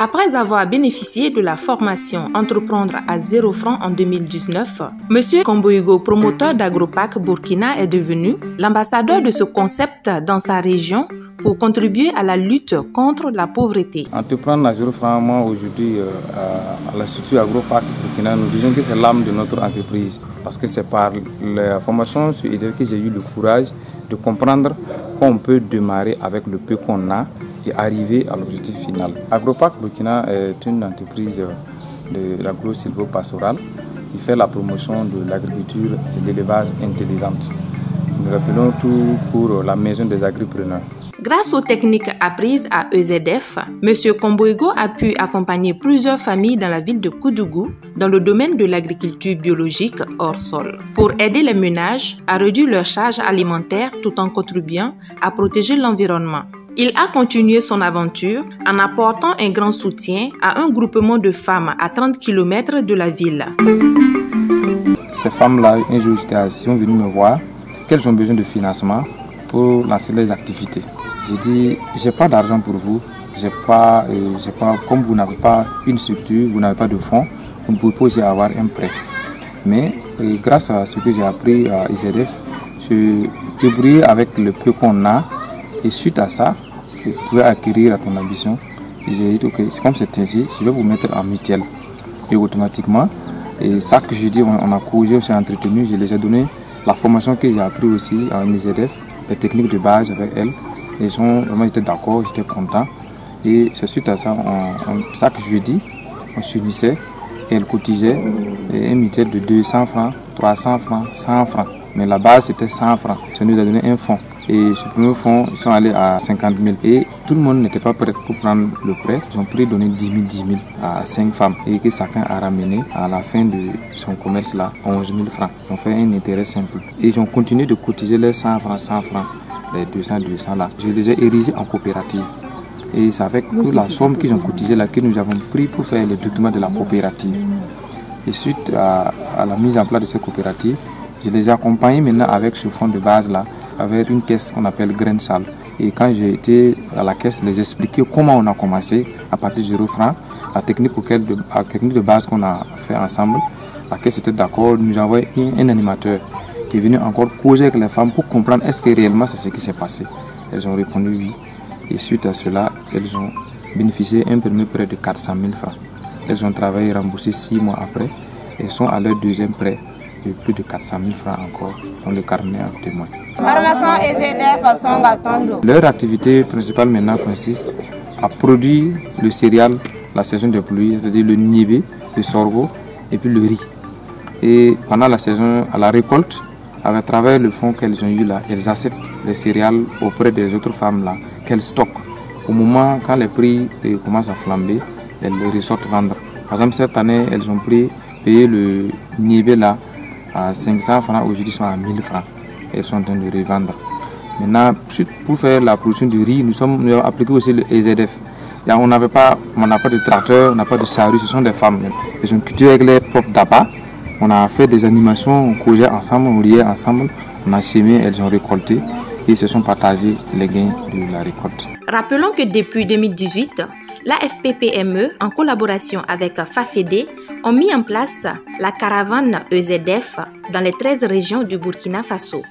Après avoir bénéficié de la formation Entreprendre à 0 francs en 2019, M. Komboigo, promoteur d'Agropac Burkina, est devenu l'ambassadeur de ce concept dans sa région pour contribuer à la lutte contre la pauvreté. Entreprendre à 0 francs, moi aujourd'hui à l'Institut Agropac Burkina, nous disons que c'est l'âme de notre entreprise parce que c'est par la formation sur IDF que j'ai eu le courage de comprendre qu'on peut démarrer avec le peu qu'on a et arriver à l'objectif final. Agropac Burkina est une entreprise de l'agro-silvo-pastoral qui fait la promotion de l'agriculture et de l'élevage intelligente. Nous l'appelons tout pour la maison des agripreneurs. Grâce aux techniques apprises à EZF, M. Komboigo a pu accompagner plusieurs familles dans la ville de Koudougou dans le domaine de l'agriculture biologique hors sol pour aider les ménages à réduire leur charge alimentaire tout en contribuant à protéger l'environnement. Il a continué son aventure en apportant un grand soutien à un groupement de femmes à 30 km de la ville. Ces femmes-là, un jour, sont venues me voir qu'elles ont besoin de financement pour lancer les activités. J'ai dit, j'ai pas d'argent pour vous, comme vous n'avez pas une structure, vous n'avez pas de fonds, vous ne pouvez pas aussi avoir un prêt. Mais grâce à ce que j'ai appris à IZF, je débrouille avec le peu qu'on a et suite à ça, vous pouvez acquérir à ton ambition. J'ai dit, ok, comme c'est ainsi, je vais vous mettre en mutuelle. Et automatiquement, et ça que je dis, on a causé, on s'est entretenu, je les ai donné la formation que j'ai appris aussi à IZF, les techniques de base avec elles. Ils ont vraiment été d'accord, j'étais content. Et c'est suite à ça, chaque jeudi, on s'unissait et elles cotisaient une mutuelle de 200 francs, 300 francs, 100 francs. Mais la base c'était 100 francs. Ça nous a donné un fonds. Et ce premier fonds, ils sont allés à 50 000. Et tout le monde n'était pas prêt pour prendre le prêt. Ils ont pris donner 10 000 à 5 femmes. Et que chacun a ramené à la fin de son commerce là 11 000 francs. Ils ont fait un intérêt simple. Et ils ont continué de cotiser les 100 francs, 100 francs. Les 200 là, je les ai érigés en coopérative. Et c'est avec la somme qu'ils ont cotisé là que nous avons pris pour faire le document de la coopérative. Et suite à la mise en place de cette coopérative, je les ai accompagnés maintenant avec ce fonds de base là, avec une caisse qu'on appelle Grain Sale. Et quand j'ai été à la caisse, les expliquer comment on a commencé à partir de 0 francs, la technique de base qu'on a fait ensemble. La caisse était d'accord, nous avons un animateur qui est venu encore causer avec les femmes pour comprendre est-ce que réellement c'est ce qui s'est passé. Elles ont répondu oui. Et suite à cela, elles ont bénéficié d'un premier prêt de 400 000 francs. Elles ont travaillé et remboursé 6 mois après. Elles sont à leur deuxième prêt de plus de 400 000 francs encore. On le carnet en témoin. Leur activité principale maintenant consiste à produire le céréal, la saison de pluie, c'est-à-dire le niébé, le sorgho et puis le riz. Et pendant la saison, à la récolte, à travers le fonds qu'elles ont eu là, elles achètent les céréales auprès des autres femmes là, qu'elles stockent. Au moment quand les prix commencent à flamber, elles les ressortent vendre. Par exemple, cette année, elles ont payé le niébé là à 500 francs, aujourd'hui ils sont à 1000 francs. Elles sont en train de revendre. Maintenant, pour faire la production du riz, nous avons appliqué aussi le EZF. On n'a pas de tracteur, on n'a pas de charrue, ce sont des femmes. Elles ont cultivé avec les propres d'abat. On a fait des animations, on causait ensemble, on riait ensemble, on a semé, elles ont récolté et se sont partagés les gains de la récolte. Rappelons que depuis 2018, l'AFPPME, en collaboration avec FAFEDE, ont mis en place la caravane EZF dans les 13 régions du Burkina Faso.